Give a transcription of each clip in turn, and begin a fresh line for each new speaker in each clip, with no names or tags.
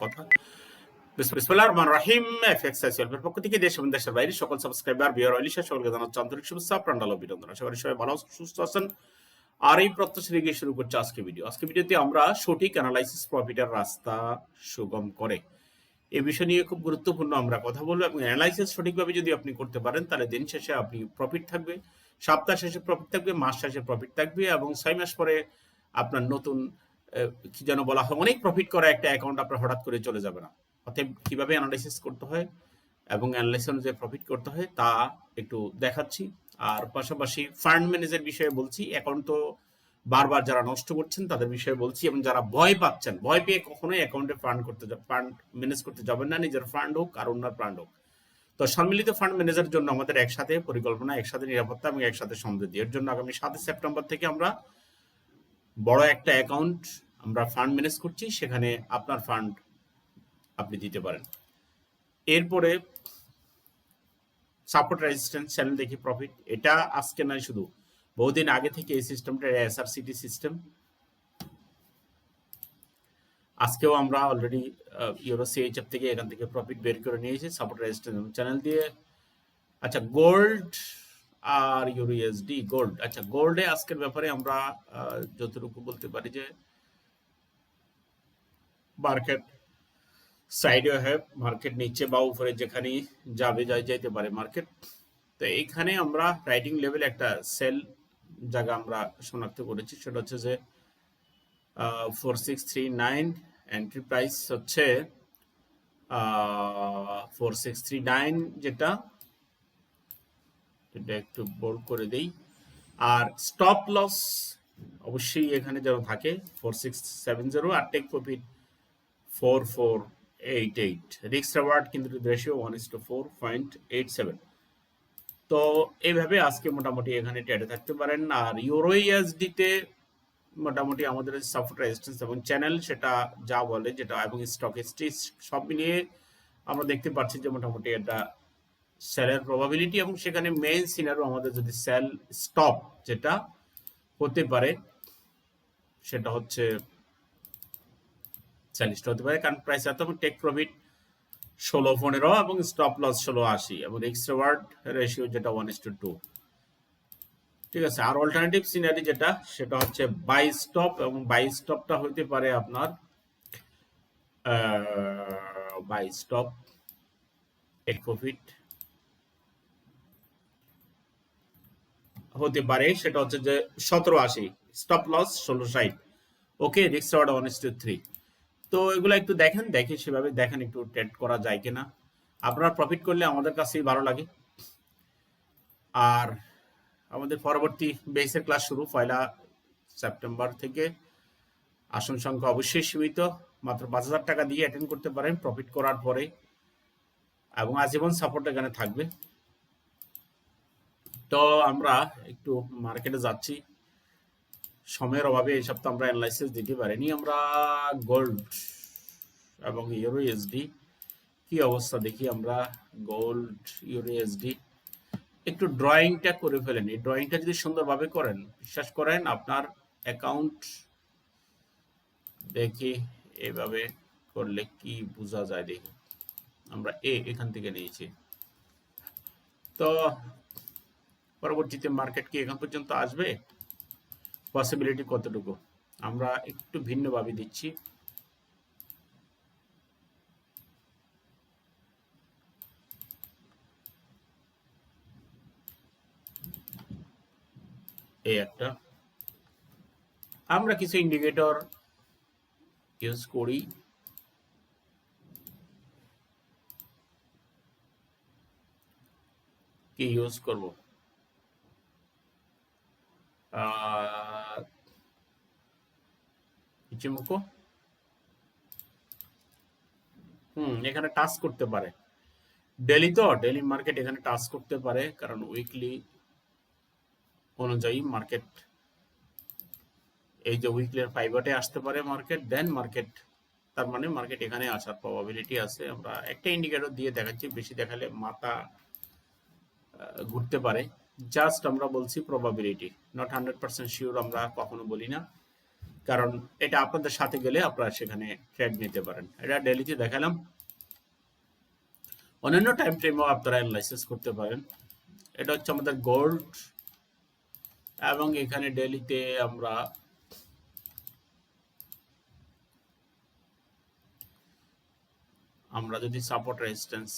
কথা বিসমিল্লাহির রহমানির রহিম। এফএক্সআইসিএলের পক্ষ থেকে দেশ এবং দেশের বাইরে সকল সাবস্ক্রাইবার বিয়ার অলিশা সকলকে জানাচ্ছি আন্তরিক শুভেচ্ছা, প্রাণঢালা অভিনন্দন। আশা করি সবাই ভালো সুস্থ আছেন। আর এই প্রত্যাশা রেখে শুরু করছে আজকে ভিডিওতে আমরা সঠিক অ্যানালাইসিস প্রফিটের রাস্তা সুগম করে এই বিষয় নিয়ে খুব গুরুত্বপূর্ণ আমরা কথা বলবো। এবং অ্যানালাইসিস সঠিকভাবে যদি আপনি করতে পারেন তাহলে দিন শেষে আপনি প্রফিট থাকবে, সপ্তাহ শেষে প্রফিট থাকবে, মাস শেষে প্রফিট থাকবে এবং 6 মাস পরে আপনার নতুন কি যেন বলা হয় অনেক প্রফিট করা একটা অ্যাকাউন্ট আপনার হঠাৎ করে চলে যাবে না। অতএব কিভাবে অ্যানালাইসিস করতে হয় এবং অ্যানালাইসিস অনুযায়ী প্রফিট করতে হয় তা একটু দেখাচ্ছি। আর পাশাপাশি ফান্ড ম্যানেজের বিষয়ে বলছি। অ্যাকাউন্ট তো বারবার যারা নষ্ট করছেন তাদের বিষয়ে বলছি, এবং যারা ভয় পাচ্ছেন, ভয় পেয়ে কখনোই অ্যাকাউন্টে ফান্ড ম্যানেজ করতে যাবেন না, নিজের ফান্ড হোক আর অন্যার ফান্ড হোক। তো সম্মিলিত ফান্ড ম্যানেজার জন্য আমাদের একসাথে পরিকল্পনা, একসাথে নিরাপত্তা এবং একসাথে সমৃদ্ধি। এর জন্য আগামী 7 সেপ্টেম্বর থেকে আমরা বড় একটা অ্যাকাউন্ট আমরা ফান্ড ম্যানেজ করছি, সেখানে আপনার ফান্ড আপনি দিতে পারেন। এরপরে সাপোর্ট রেজিস্ট্যান্স চ্যানেল দেখি প্রফিট, এটা আজকে নয়, শুধু বহুদিন আগে থেকে এই সিস্টেমটা এসআরসিটি সিস্টেম। আজকেও আমরা অলরেডি ইউরো সিএইচএফ থেকে এখান থেকে প্রফিট বের করে নিয়েছি সাপোর্ট রেজিস্ট্যান্স চ্যানেল দিয়ে। আচ্ছা, গোল্ড আর ইউরো ইউএসডি। গোল্ড, আচ্ছা গোল্ডে আজকের ব্যাপারে আমরা যতটুকু বলতে পারি যে মার্কেট সাইডে হয়, মার্কেট নিচে বা উপরে যেখানেই যাইতে পারে মার্কেট। তো এইখানে আমরা রাইটিং লেভেল একটা সেল জায়গা আমরা শনাক্ত করেছি, সেটা হচ্ছে যে 4639, এন্ট্রি প্রাইস হচ্ছে 4639, যেটা একটু বোল্ড করে দেই। আর স্টপ লস অবশ্যই এখানে যেন থাকে 4670, আর টেক প্রফিট 4488, রিস্ক রিওয়ার্ড কিন্তু রেশিও 1:4.87। তো এইভাবে আজকে মোটামুটি এখানে ট্রেডে থাকতে পারেন। আর ইউরো ইউএসডি তে মোটামুটি আমাদের সাপোর্ট রেজিস্ট্যান্স এবং চ্যানেল সেটা যা বলে যেটা, এবং স্টক এক্সচেঞ্জ সব মিলিয়ে আমরা দেখতে পাচ্ছি যে মোটামুটি এটা সেলের প্রবাবিলিটি, এবং সেখানে মেইন সিনারিও আমাদের যদি সেল স্টপ যেটা হতে পারে সেটা হচ্ছে সেলিস্ট হতে পারে, কারণ প্রাইস এত, টেক প্রফিট 1615 এবং স্টপ লস 1680 এবং রিস্ক রিওয়ার্ড রেশিও যেটা 1:2। ঠিক আছে। আর অল্টারনেটিভ সিনারি যেটা, সেটা হচ্ছে বাই স্টপ, এবং বাই স্টপটা হইতে পারে আপনার বাই স্টপ টেক প্রফিট হতে পারে, সেটা হচ্ছে যে 1780, স্টপ লস 1660, ওকে, রিস্ক রিওয়ার্ড 1:3। তো এগুলো একটু দেখেন, দেখে সেভাবে দেখেন একটু ট্রেড করা যায় কিনা। আপনারা প্রফিট করলে আমাদের কাছেই ভালো লাগে। আর আমাদের পরবর্তী বেসের ক্লাস শুরু 1 সেপ্টেম্বর থেকে। আসন সংখ্যা অবশ্যই সীমিত, মাত্র 5000 টাকা দিয়ে অ্যাটেন্ড করতে পারেন প্রফিট করার পরে, এবং আজীবন সাপোর্ট এখানে থাকবে। তো আমরা একটু মার্কেটে যাচ্ছি, সময়ের অভাবে এই সপ্তাহ আমরা অ্যানালাইসিস দিতে পারিনি। আমরা গোল্ড এবং ইউরো ইউএসডি কি অবস্থা দেখি। আমরা গোল্ড, ইউরো ইউএসডি একটু ড্রয়িংটা করে ফেলেন। এই ড্রয়িংটা যদি সুন্দরভাবে করেন, বিশ্বাস করেন আপনার অ্যাকাউন্ট দেখি এইভাবে করলে কি বোঝা যায় দেখি। আমরা এখান থেকে নিয়েছি, তো পরবর্তীতে মার্কেট কি এখান পর্যন্ত আসবে, পসিবিলিটি কতটুকু আমরা একটু ভিন্নভাবে দিচ্ছি। এই একটা আমরা কিছু ইন্ডিকেটর ইউজ করি। কি ইউজ করব, ইচিমুকো এখানে টাচ করতে পারে। ডেলি, তো ডেলি মার্কেট এখানে টাচ করতে পারে, কারণ উইকলি অনুযায়ী মার্কেট এই যে উইকলির ফাইবারে আসতে পারে মার্কেট, দেন মার্কেট, তার মানে মার্কেট এখানে আসার প্রবাবিলিটি আছে। আমরা একটা ইন্ডিকেটর দিয়ে দেখাচ্ছি, বেশি দেখালে মাথা ঘুরতে পারে। জাস্ট আমরা বলছি প্রবাবিলিটি, নট 100% শিওর আমরা কখনো বলি না, কারণ এটা আপনাদের সাথে গেলে আপনারা সেখানে ট্রেড নিতে পারেন। এটা ডেলিতে দেখালাম, অন্যান্য টাইম ফ্রেমও আপনারা অ্যানালাইসিস করতে পারেন। এটা হচ্ছে আমাদের গোল্ড, এবং এখানে ডেলিতে আমরা যদি সাপোর্ট রেজিস্ট্যান্স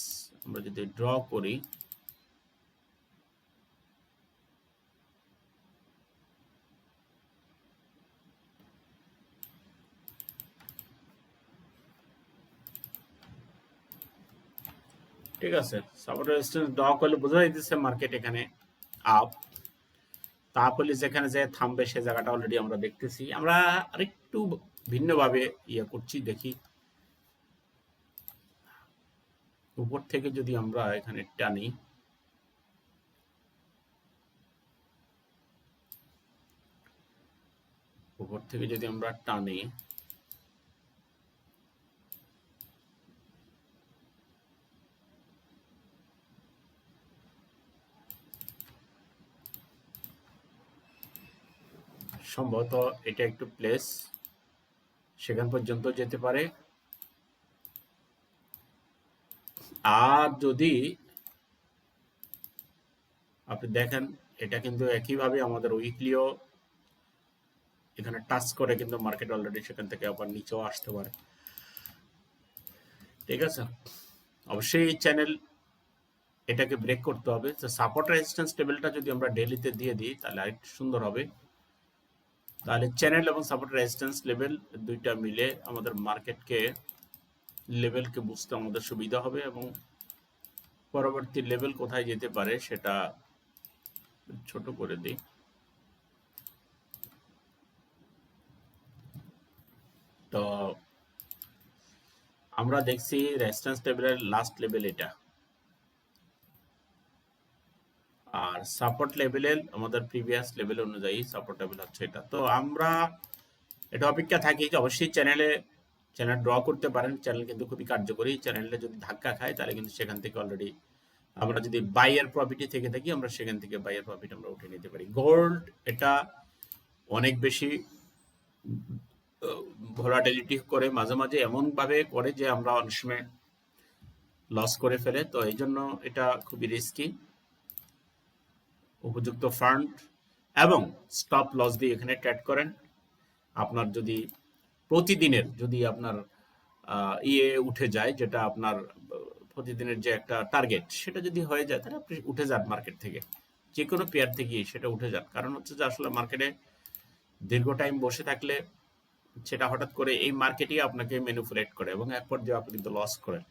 আমরা যদি ড্র করি, ঠিক আছে, সাপোর্ট রেজিস্ট্যান্স ড্র করলে বোঝা যাইতেছে মার্কেট এখানে আপ। তারপরে যেখানে যে থামবে সে জায়গাটা অলরেডি আমরা দেখতেছি। আমরা আরেকটু ভিন্নভাবে ইয়ে করছি, দেখি উপর থেকে যদি আমরা এখানে টানি, উপর থেকে যদি আমরা টানি, সম্ভবত এটা একটু প্লেস সেখান পর্যন্ত যেতে পারে। আর যদি আপনি দেখেন, এটা কিন্তু একইভাবে আমাদের উইকলিও এখানে টাচ করে, কিন্তু মার্কেট অলরেডি সেখান থেকে আবার নিচেও আসতে পারে। ঠিক আছে, অবশ্যই এই চ্যানেল এটাকে ব্রেক করতে হবে। তো সাপোর্ট রেজিস্ট্যান্স লেভেলটা যদি আমরা ডেলিতে দিয়ে দিই তাহলে আরেকটু সুন্দর হবে। তাহলে চ্যানেল এবং সাপোর্ট রেজিস্ট্যান্স লেভেল দুইটা মিলে আমাদের মার্কেটকে লেভেলকে বুঝতে আমাদের সুবিধা হবে, এবং পরবর্তী লেভেল কোথায় যেতে পারে সেটা ছোট করে দিই। তো আমরা দেখছি রেজিস্ট্যান্স লেভেলের লাস্ট লেভেল এটা, আর সাপোর্ট লেভেলের আমাদের প্রিভিয়াস লেভেল অনুযায়ী সাপোর্ট লেভেল হচ্ছে এটা। তো আমরা এটা অপেক্ষা থাকি যে অবশ্যই চ্যানেল ড্র করতে পারেন। চ্যানেল কিন্তু খুবই কার্যকরী। চ্যানেলটা যদি ধাক্কা খায় তাহলে কিন্তু সেখান থেকে অলরেডি আমরা যদি বাইয়ের প্রফিটে থেকে থাকি, আমরা সেখান থেকে বাইয়ের প্রফিট আমরা উঠে নিতে পারি। গোল্ড এটা অনেক বেশি ভোলাটিলিটি করে, মাঝে মাঝে এমন ভাবে করে যে আমরা অনেক সময় লস করে ফেলে। তো এই জন্য এটা খুবই রিস্কি। উপযুক্ত ফান্ড এবং স্টপ লস দিয়ে এখানে ট্রেড করেন। আপনার যদি প্রতিদিনের যদি আপনার ইয়ে উঠে যায়, যেটা আপনার প্রতিদিনের যে একটা টার্গেট, সেটা যদি হয়ে যায় তাহলে আপনি উঠে যান মার্কেট থেকে, যে কোনো পেয়ার থেকে সেটা উঠে যান। কারণ হচ্ছে যে আসলে মার্কেটে দীর্ঘ টাইম বসে থাকলে সেটা হঠাৎ করে এই মার্কেটই আপনাকে ম্যানিপুলেট করে, এবং এক পর্যায়ে আপনি কিন্তু লস করেন।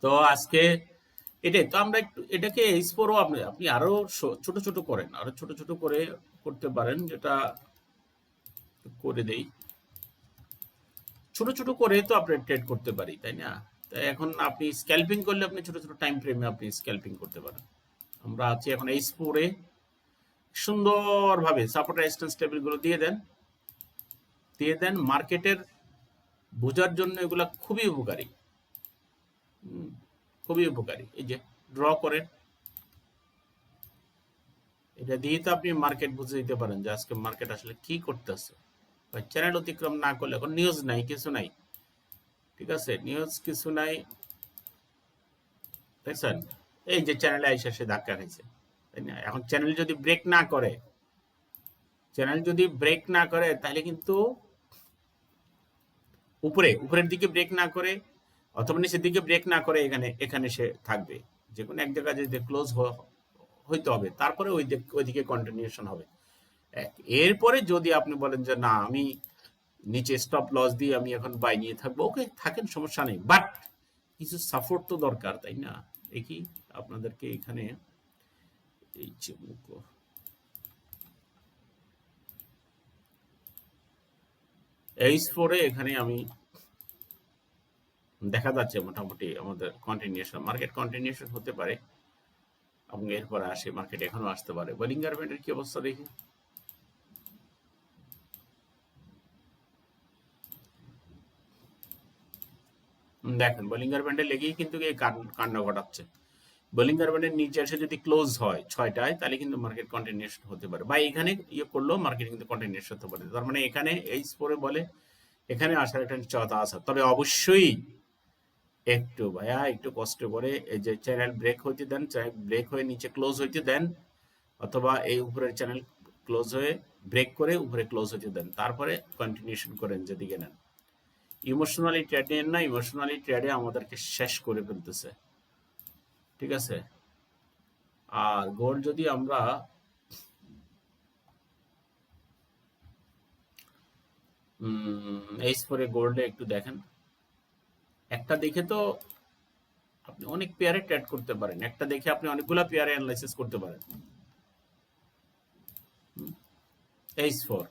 তো আজকে এটাই তো, আমরা একটু এটাকে এক্সপ্লোরও আপনি আরো ছোট ছোট করেন, আরো ছোট ছোট করে করতে পারেন, যেটা করে দেই। ছোট ছোট করে তো আপনি ট্রেড করতে পারি, তাই না? তাই এখন আপনি স্ক্যাল্পিং করলে আপনি ছোট ছোট টাইম ফ্রেমে আপনি স্ক্যাল্পিং করতে পারেন। আমরা আছি এখন এই স্পোরে, সুন্দরভাবে সাপোর্ট রেজিস্ট্যান্স লেভেলগুলো দিয়ে দেন। মার্কেটের বোঝার জন্য এগুলা খুবই উপকারী, খুবই উপকারী। এই যে ড্র করেন, এটা দিয়ে তো আপনি মার্কেট বুঝে দিতে পারেন যে আজকে মার্কেট আসলে কি করতেছে। চ্যানেল অতিক্রম না করলে, এখন নিউজ নাই, কিছু নাই, ঠিক আছে, নিউজ কিছু নাই, দেখছেন এই যে চ্যানেলে আইসা সে ধাক্কা খাইছে, তাই না? এখন চ্যানেল যদি ব্রেক না করে তাহলে কিন্তু উপরের দিকে ব্রেক না করে অথবা নিচের দিকে ব্রেক না করে এখানে সে থাকবে। যে কোনো এক জায়গায় যদি ক্লোজ হইতে হবে, তারপরে ওইদিকে কন্টিনিউশন হবে। এরপরে যদি আপনি বলেন যে না, আমি নিচে স্টপ লস দিয়ে আমি এখন বাই নিয়ে থাকবো, ওকে থাকেন, সমস্যা নেই, বাট কিছু সাপোর্ট তো দরকার, তাই না? দেখি আপনাদেরকে এখানে H4 এখানে আমি দেখা যাচ্ছে মোটামুটি আমাদের কন্টিনিউশন, মার্কেট কন্টিনিউশন হতে পারে, এবং এরপরে আসে মার্কেট এখনো আসতে পারে। বলিঙ্গার ব্যান্ডের কি অবস্থা দেখি। দেখেন বলিঙ্গার ব্যান্ডে লেগেই কিন্তু এই কাণ্ড ঘটাচ্ছে। বোলিঙ্গার ব্যান্ডের নিচে এসে যদি ক্লোজ হয় 6টায়, তাহলে কিন্তু মার্কেট কন্টিনিউশন হতে পারে, বা এখানে ইয়ে করলেও মার্কেট কিন্তু কন্টিনিউশন হতে পারে। তার মানে এখানে H4 বলে এখানে আসার একটা নিশ্চয়তা আছে। তবে অবশ্যই একটু ভাইয়া একটু কষ্ট করে এই যে চ্যানেল ব্রেক হইতে দেন, চ্যানেল ব্রেক হয়ে নিচে ক্লোজ হইতে দেন, অথবা এই উপরের চ্যানেল ক্লোজ হয়ে ব্রেক করে উপরে ক্লোজ হইতে দেন, তারপরে কন্টিনিউশন করেন যেদিকে নেন। ইমোশনালি ট্রেড নেন না, ইমোশনালি ট্রেডে আমাদেরকে শেষ করে ফেলতেছে, ঠিক আছে। আর গোল্ড যদি আমরা H4 গোল্ডে একটু দেখেন, একটা দেখে তো আপনি অনেক পেয়ারে ট্রেড করতে পারেন, একটা দেখে আপনি অনেকগুলা পেয়ারে অ্যানালাইসিস করতে পারেন। H4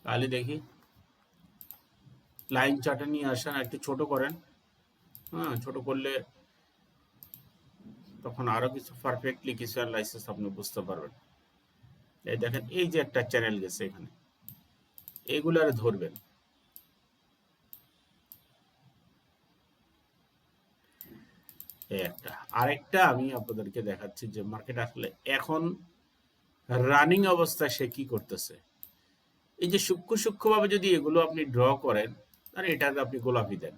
তাহলে দেখি লাইন চার্টে নিয়ে আসেন, একটু ছোট করেন। হ্যাঁ, ছোট করলে তখন আরো কিছু পারফেক্টলি কিছু অ্যানালাইসিস আপনি বুঝতে পারবেন। এই দেখেন, এই যে একটা চ্যানেল গেছে এখানে, এগুলারে ধরবেন। এই একটা, আরেকটা আমি আপনাদেরকে দেখাচ্ছি যে মার্কেট আসলে এখন রানিং অবস্থায় সে কি করতেছে। এই যে সূক্ষ্ম সূক্ষ্মভাবে যদি এগুলো আপনি ড্র করেন, তাহলে এটাকে আপনি গোলাপি দেন।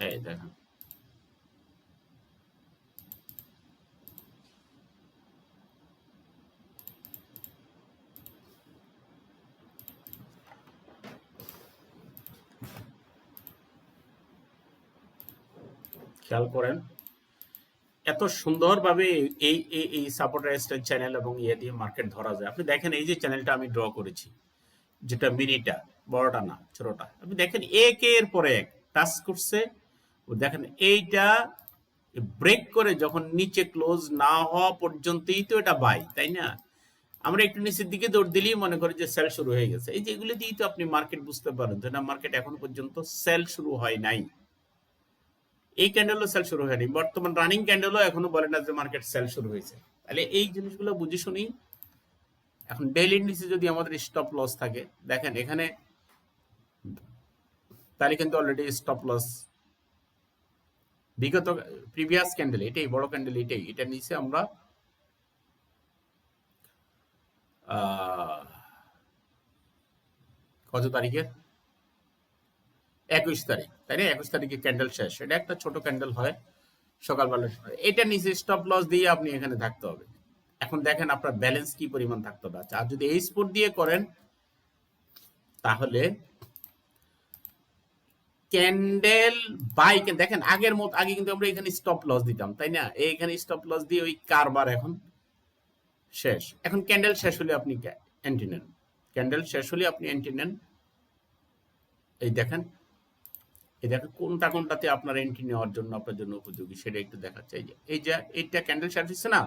এই দেখেন, খেয়াল করেন এত সুন্দরভাবে এই এই এই সাপোর্ট রেজিস্ট্যান্স চ্যানেল এবং ইয়ে দিয়ে মার্কেট ধরা যায়। আপনি দেখেন এই যে চ্যানেলটা আমি ড্র করেছি, যেটা মিনিটা, বড়টা না ছোটটা, আপনি দেখেন একের পরে এক টাচ করছে। দেখেন এইটা ব্রেক করে যখন নিচে ক্লোজ না হওয়া পর্যন্তই তো এটা বাই, তাই না? আমরা একটু নিচের দিকে দৌড় দিলেই মনে করি যে সেল শুরু হয়ে গেছে। এই যে এগুলো দিয়েই তো আপনি মার্কেট বুঝতে পারেন যে না, মার্কেট এখন পর্যন্ত সেল শুরু হয় নাই। এই ক্যান্ডেলও সেল শুরু হয়নি, বর্তমান রানিং ক্যান্ডেলও এখনো বলে না যে মার্কেট সেল শুরু হয়েছে। তাহলে এই জিনিসগুলো বুঝে শুনি। এখন ডেইলি ইন্ডিসে যদি আমাদের স্টপ লস থাকে, দেখেন এখানে, তাহলে কিন্তু অলরেডি স্টপ লস বিগত প্রিভিয়াস ক্যান্ডেল, এটাই বড় ক্যান্ডেল, এটাই, এটা নিচে আমরা কত তারিখে, 21 তারিখ, তাই না? 21 তারিখে ক্যান্ডেল শেষ, এটা একটা ছোট ক্যান্ডেল হয় সকালবেলা, এটা নিচে স্টপ লস দিয়ে আপনি এখানে থাকতে হবে। এখন দেখেন আপনার ব্যালেন্স কি পরিমাণ থাকতে হবে। আচ্ছা, আর যদি এই স্পোর্ট দিয়ে করেন, তাহলে ক্যান্ডেল বাই, দেখেন আগের মত, আগে কিন্তু আমরা এখানে স্টপ লস দিতাম, তাই না? এইখানে স্টপ লস দিয়ে ওই কারবার এখন শেষ। এখন ক্যান্ডেল শেষ হলে আপনি এন্ট্রি নেন, ক্যান্ডেল শেষ হলে আপনি এন্ট্রি নেন। এই দেখেন, এই দেখেন কোনটা কোনটাতে আপনার এন্ট্রি নেওয়ার জন্য আপনার জন্য উপযোগী সেটা একটু দেখাচ্ছে। এই যে এইটা ক্যান্ডেল শেষ হচ্ছে না,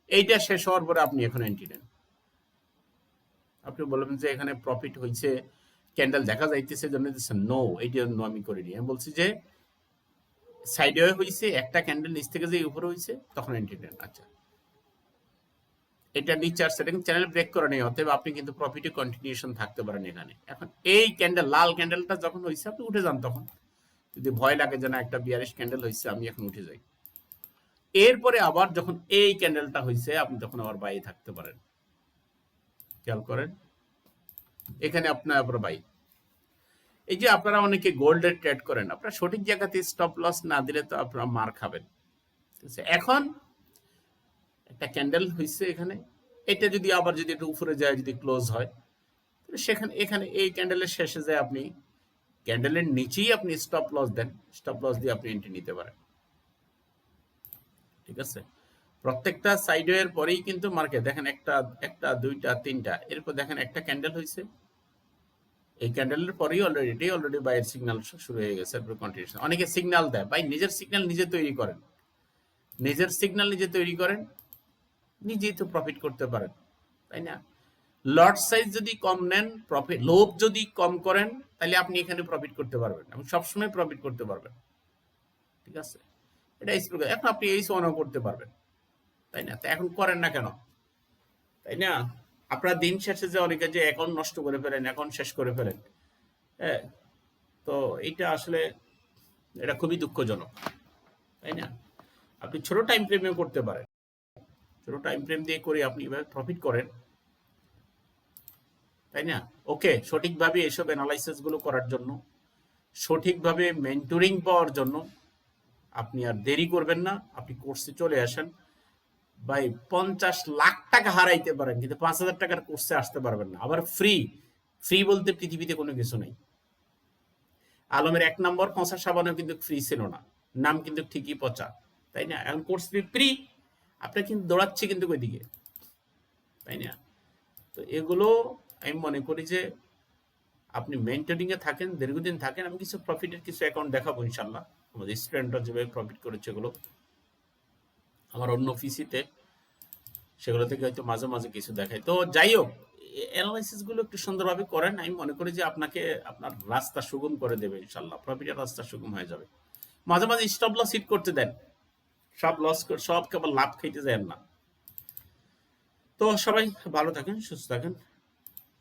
এইটা শেষ হওয়ার পরে আপনি এখন এন্ট্রি নেন। আপনি বলবেন যে এখানে প্রফিট হয়েছে, ক্যান্ডেল দেখা যাইতেছে জন্য নো, এই জন্য আমি করিনি। আমি বলছি যে সাইডে হয়েছে, একটা ক্যান্ডেল নিচ থেকে যে উপরে হয়েছে, তখন এন্ট্রি নেন। আচ্ছা, এটা নিচে আসছে, এটা কিন্তু চ্যানেল ব্রেক করে নেই, অতএব আপনি কিন্তু প্রফিটে কন্টিনিউশন থাকতে পারেন এখানে। এখন এই ক্যান্ডেল, লাল ক্যান্ডেলটা যখন হয়েছে, আপনি উঠে যান। তখন যদি ভয় লাগে যে না একটা বিয়ারিশ ক্যান্ডেল হয়েছে, আমি এখন উঠে যাই। এরপরে আবার যখন এই ক্যান্ডেলটা হয়েছে, আপনি তখন আবার বাইরে থাকতে পারেন। খেয়াল করেন এখানে আপনার আবার বাই। এই যে আপনারা অনেকে গোল্ডের ট্রেড করেন, আপনারা সঠিক জায়গাতে স্টপ লস না দিলে তো আপনারা মার খাবেন। এখন একটা ক্যান্ডেল হয়েছে এখানে, এটা যদি আবার যদি একটু উপরে যায়, যদি ক্লোজ হয়, সেখানে এখানে এই ক্যান্ডেলের শেষে যায় আপনি ক্যান্ডেলের নিচেই আপনি স্টপ লস দেন, স্টপ লস দিয়ে আপনি এন্ট্রি নিতে পারেন। ঠিক আছে, প্রত্যেকটা সাইডওয়ের পরেই কিন্তু মার্কেট দেখেন একটা একটা দুইটা তিনটা, এরপর দেখেন একটা ক্যান্ডেল হয়েছে, এই ক্যান্ডেলের পরেই অলরেডি বাইয়ের সিগন্যাল শুরু হয়ে গেছে। এরপর কন্টিনিউশন, অনেকে সিগন্যাল দেয়, ভাই নিজের সিগন্যাল নিজে তৈরি করেন, নিজের সিগন্যাল নিজে তৈরি করেন, নিজেই তো প্রফিট করতে পারেন, তাই না? লট সাইজ যদি কম নেন, প্রফিট লোভ যদি কম করেন, তাহলে আপনি এখানে প্রফিট করতে পারবেন এবং সবসময় প্রফিট করতে পারবেন। ঠিক আছে, এটা স্প্রে এখন আপনি H1ও করতে পারবেন, তাই না? তো এখন করেন না কেন, তাই না? আপনারা দিন শেষে যে অনেকে যে অ্যাকাউন্ট নষ্ট করে ফেলেন, অ্যাকাউন্ট শেষ করে ফেলেন, হ্যাঁ, তো এইটা আসলে এটা খুবই দুঃখজনক, তাই না? আপনি ছোট টাইম ফ্রেমেও করতে পারেন, ছোট টাইম ফ্রেম দিয়ে করে আপনি এভাবে প্রফিট করেন, তাই না? ওকে, সঠিকভাবে এসব অ্যানালাইসিস গুলো করার জন্য, সঠিকভাবে মেন্টরিং পাওয়ার জন্য আপনি আর দেরি করবেন না, আপনি কোর্সে চলে আসেন। ভাই 50 লাখ টাকা হারাইতে পারেন কিন্তু 5,000 টাকার কোর্সে আসতে পারবেন না। আবার ফ্রি, ফ্রি বলতে পৃথিবীতে কোনো কিছু নেই। আলমের 1 নম্বর পচা সাবানও কিন্তু ফ্রি ছিল না, নাম কিন্তু ঠিকই পচা, তাই না? এখন কোর্স ফ্রি, আপনার কিন্তু দৌড়াচ্ছে কিন্তু ওইদিকে, তাই না? তো এগুলো আমি মনে করি যে আপনি মেন্টরিং এ থাকেন, দীর্ঘদিন থাকেন। আমি কিছু প্রফিটের কিছু অ্যাকাউন্ট দেখাবো ইনশাল্লাহ, আমাদের স্টুডেন্টরা যেভাবে প্রফিট করেছে এগুলো আমার অন্য পিসিতে, সেগুলো থেকে হয়তো মাঝে মাঝে কিছু দেখায়। তো যাই হোক, অ্যানালাইসিস গুলো একটু সুন্দরভাবে করেন, আমি মনে করি যে আপনাকে আপনার রাস্তা সুগম করে দেবে ইনশাল্লাহ, প্রফিটের রাস্তা সুগম হয়ে যাবে। মাঝে মাঝে স্টপ লস হিট করতে দেন, সব লস সব কেবল লাভ খাইতে যায় না। তো সবাই ভালো থাকেন, সুস্থ থাকেন,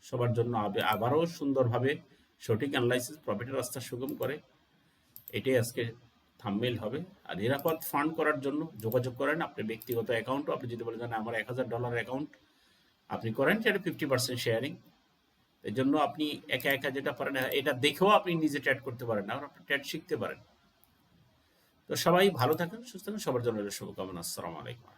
সবার জন্য আবারও সুন্দরভাবে সঠিক অ্যানালাইসিস প্রফিটের রাস্তা সুগম করে, এটাই আজকে থাম্বনেইল হবে। আর নিরাপদ ফান্ড করার জন্য যোগাযোগ করেন আপনি ব্যক্তিগত অ্যাকাউন্টও, আপনি যদি বলেন আমার $1,000 অ্যাকাউন্ট, আপনি করেন সেটা 50% শেয়ারিং। এই জন্য আপনি একা একা যেটা পারেন এটা দেখেও আপনি নিজে ট্রেড করতে পারেন না, আপনি ট্রেড শিখতে পারেন। তো সবাই ভালো থাকেন, সুস্থ থাকেন, সবার জন্য শুভকামনা। আসসালামু আলাইকুম।